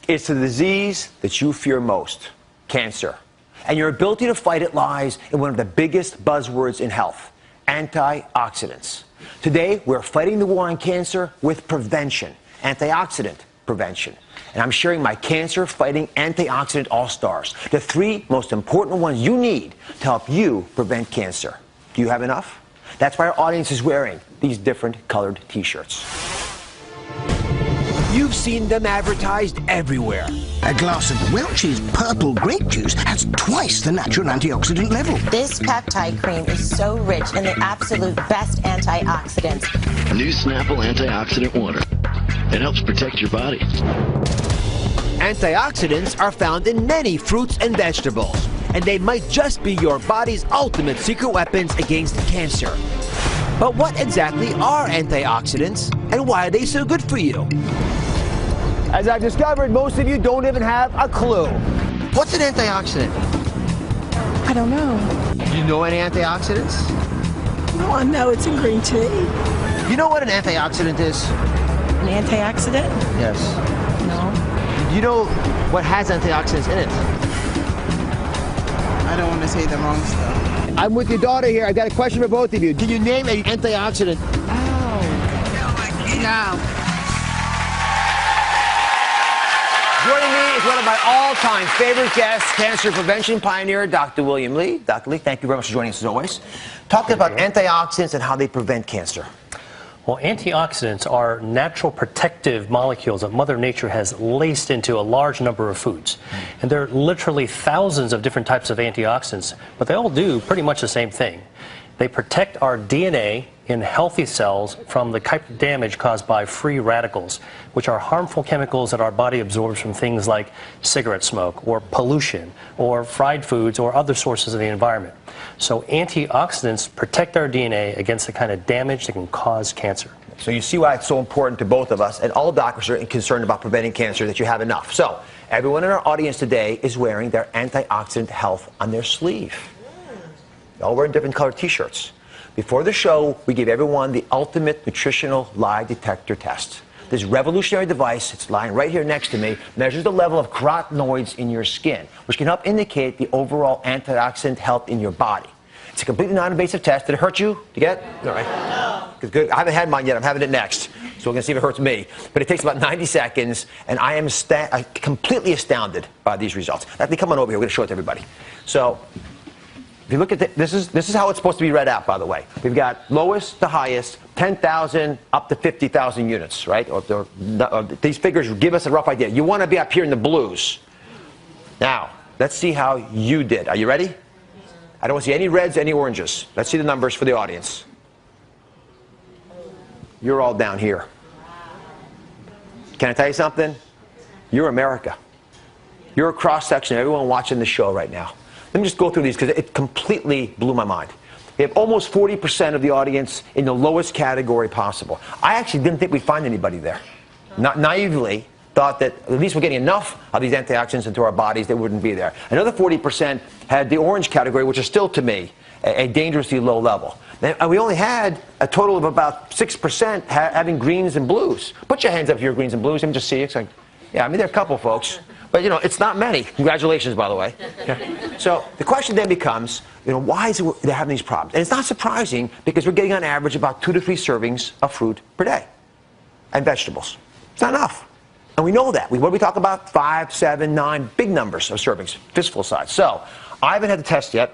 It's the disease that you fear most, cancer. And your ability to fight it lies in one of the biggest buzzwords in health, antioxidants. Today, we're fighting the war on cancer with prevention, antioxidant prevention. And I'm sharing my cancer-fighting antioxidant all-stars, the 3 most important ones you need to help you prevent cancer. Do you have enough? That's why our audience is wearing these different colored T-shirts. You've seen them advertised everywhere. A glass of Welch's purple grape juice has twice the natural antioxidant level. This peptide cream is so rich in the absolute best antioxidants. New Snapple Antioxidant Water. It helps protect your body. Antioxidants are found in many fruits and vegetables, and they might just be your body's ultimate secret weapons against cancer. But what exactly are antioxidants, and why are they so good for you? As I've discovered, most of you don't even have a clue. What's an antioxidant? I don't know. Do you know any antioxidants? No, I know it's in green tea. You know what an antioxidant is? An antioxidant? Yes. No. Do you know what has antioxidants in it? I don't want to say the wrong stuff. I'm with your daughter here. I've got a question for both of you. Can you name an antioxidant? Oh. No. Joining me is one of my all-time favorite guests, cancer prevention pioneer, Dr. William Lee. Dr. Lee, thank you very much for joining us as always. Talking about antioxidants and how they prevent cancer. Well, antioxidants are natural protective molecules that Mother Nature has laced into a large number of foods. And there are literally thousands of different types of antioxidants, but they all do pretty much the same thing. They protect our DNA in healthy cells from the type of damage caused by free radicals, which are harmful chemicals that our body absorbs from things like cigarette smoke or pollution or fried foods or other sources of the environment. So antioxidants protect our DNA against the kind of damage that can cause cancer. So you see why it's so important to both of us, and all doctors are concerned about preventing cancer, that you have enough. So everyone in our audience today is wearing their antioxidant health on their sleeve. They're all wearing different colored T-shirts. Before the show, we gave everyone the ultimate nutritional lie detector test. This revolutionary device, it's lying right here next to me, measures the level of carotenoids in your skin, which can help indicate the overall antioxidant health in your body. It's a completely non-invasive test. Did it hurt you to get? All right. No. Good. I haven't had mine yet. I'm having it next. So we're going to see if it hurts me. But it takes about 90 seconds, and I am completely astounded by these results. They come on over here. We're going to show it to everybody. So if you look at this is how it's supposed to be read out, by the way. We've got lowest to highest, 10,000 up to 50,000 units, right? These figures give us a rough idea. You want to be up here in the blues. Now, let's see how you did. Are you ready? I don't want to see any reds, any oranges. Let's see the numbers for the audience. You're all down here. Can I tell you something? You're America. You're a cross-section of everyone watching the show right now. Let me just go through these because it completely blew my mind. We have almost 40% of the audience in the lowest category possible. I actually didn't think we'd find anybody there. Not naively thought that at least we're getting enough of these antioxidants into our bodies, they wouldn't be there. Another 40% had the orange category, which is still, to me, a dangerously low level. And we only had a total of about 6% having greens and blues. Put your hands up if you're greens and blues. Let me just see. It's like, yeah, I mean, there are a couple folks. But, you know, it's not many. Congratulations, by the way. Yeah. So the question then becomes, you know, why is it they're having these problems? And it's not surprising because we're getting on average about 2 to 3 servings of fruit per day and vegetables. It's not enough. And we know that. What do we talk about? 5, 7, 9, big numbers of servings, fistful size. So I haven't had the test yet.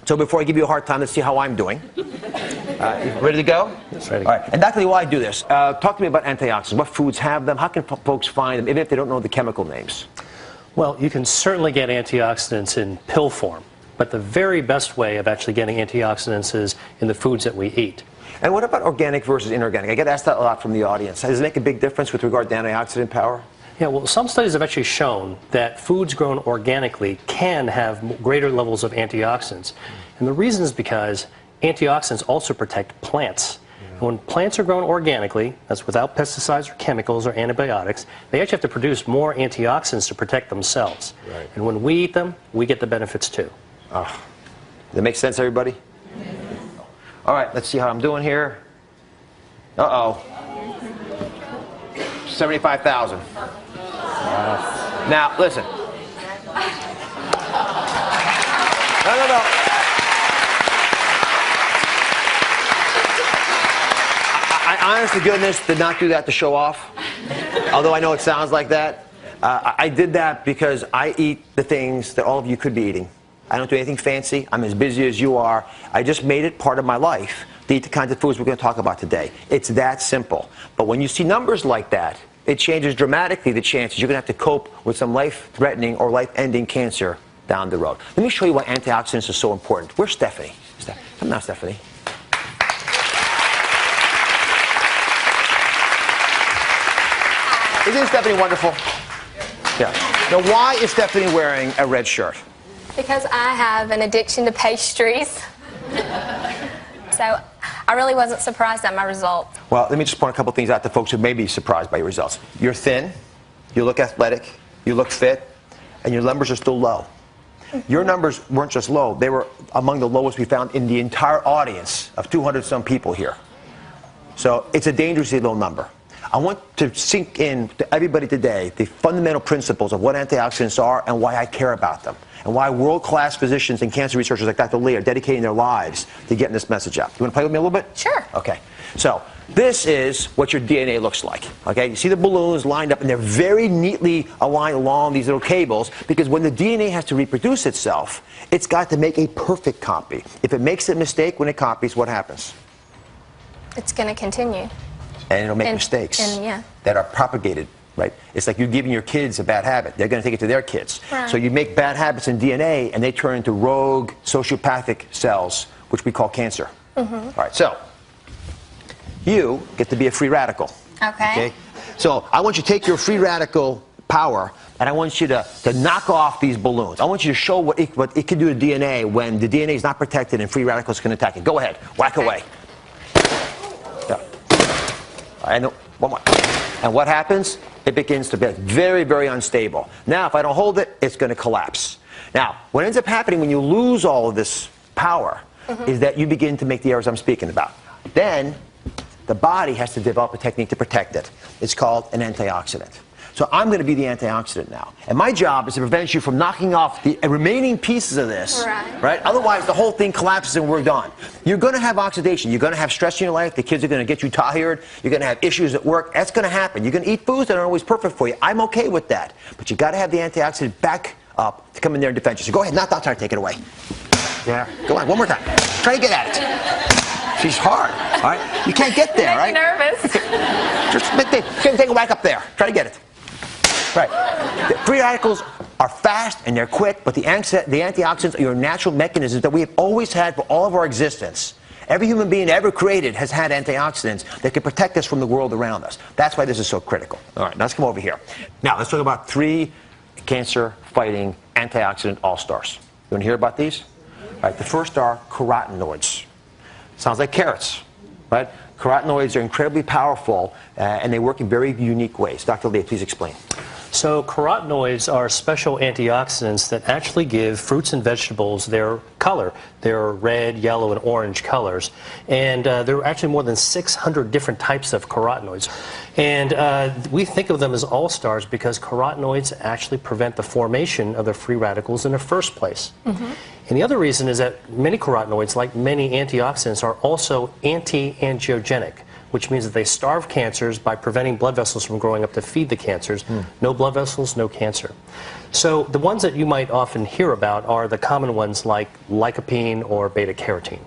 So before I give you a hard time, let's see how I'm doing. Ready to go? Yes, ready. All right. And Dr. Lee, while I do this, talk to me about antioxidants. What foods have them? How can folks find them, even if they don't know the chemical names? Well, you can certainly get antioxidants in pill form, but the very best way of actually getting antioxidants is in the foods that we eat. And what about organic versus inorganic? I get asked that a lot from the audience. Does it make a big difference with regard to antioxidant power? Yeah, well, some studies have actually shown that foods grown organically can have greater levels of antioxidants. And the reason is because antioxidants also protect plants. And when plants are grown organically, that's without pesticides or chemicals or antibiotics, they actually have to produce more antioxidants to protect themselves. Right. And when we eat them, we get the benefits too. Does that make sense, everybody? All right, let's see how I'm doing here. Uh-oh. 75,000. Now, listen. No. I honest to goodness did not do that to show off, although I know it sounds like that. I did that because I eat the things that all of you could be eating. I don't do anything fancy. I'm as busy as you are. I just made it part of my life to eat the kinds of foods we're going to talk about today. It's that simple. But when you see numbers like that, it changes dramatically the chances you're going to have to cope with some life-threatening or life-ending cancer down the road. Let me show you why antioxidants are so important. Where's Stephanie? Come now, Stephanie. Isn't Stephanie wonderful? Yeah. Now, why is Stephanie wearing a red shirt? Because I have an addiction to pastries. So I really wasn't surprised at my results. Well, let me just point a couple things out to folks who may be surprised by your results. You're thin, you look athletic, you look fit, and your numbers are still low. Your numbers weren't just low, they were among the lowest we found in the entire audience of 200-some people here. So it's a dangerously low number. I want to sink in to everybody today the fundamental principles of what antioxidants are and why I care about them, and why world-class physicians and cancer researchers like Dr. Lee are dedicating their lives to getting this message out. You want to play with me a little bit? Sure. Okay. So this is what your DNA looks like. Okay. You see the balloons lined up, and they're very neatly aligned along these little cables, because when the DNA has to reproduce itself, it's got to make a perfect copy. If it makes a mistake when it copies, what happens? It's going to continue. And it'll make mistakes that are propagated, right? It's like you're giving your kids a bad habit. They're going to take it to their kids. Right. So you make bad habits in DNA, and they turn into rogue sociopathic cells, which we call cancer. All right, so you get to be a free radical. Okay. So I want you to take your free radical power, and I want you to knock off these balloons. I want you to show what it can do to DNA when the DNA is not protected and free radicals can attack it. Go ahead. Whack away. Yeah. And one more. And what happens? It begins to be very, very unstable. Now, if I don't hold it, it's going to collapse. Now, what ends up happening when you lose all of this power is that you begin to make the errors I'm speaking about. Then, the body has to develop a technique to protect it. It's called an antioxidant. So I'm going to be the antioxidant now. And my job is to prevent you from knocking off the remaining pieces of this. Right? Otherwise, the whole thing collapses and we're done. You're going to have oxidation. You're going to have stress in your life. The kids are going to get you tired. You're going to have issues at work. That's going to happen. You're going to eat foods that aren't always perfect for you. I'm okay with that. But you've got to have the antioxidant back up to come in there and defend you. So go ahead. Not try to take it away. Yeah. Go on. One more time. Try to get at it. She's hard. All right? You can't get there, right? I'm nervous. Just take it back up there. Try to get it. Right. The free radicals are fast and they're quick, but the antioxidants are your natural mechanisms that we have always had for all of our existence. Every human being ever created has had antioxidants that can protect us from the world around us. That's why this is so critical. All right, now let's come over here. Now, let's talk about 3 cancer-fighting antioxidant all-stars. You want to hear about these? All right, the first are carotenoids. Sounds like carrots, right? Carotenoids are incredibly powerful, and they work in very unique ways. Dr. Lee, please explain. So carotenoids are special antioxidants that actually give fruits and vegetables their color. They're red, yellow, and orange colors. And there are actually more than 600 different types of carotenoids. And we think of them as all-stars because carotenoids actually prevent the formation of the free radicals in the first place. And the other reason is that many carotenoids, like many antioxidants, are also anti-angiogenic, which means that they starve cancers by preventing blood vessels from growing up to feed the cancers. No blood vessels, no cancer. So the ones that you might often hear about are the common ones like lycopene or beta-carotene.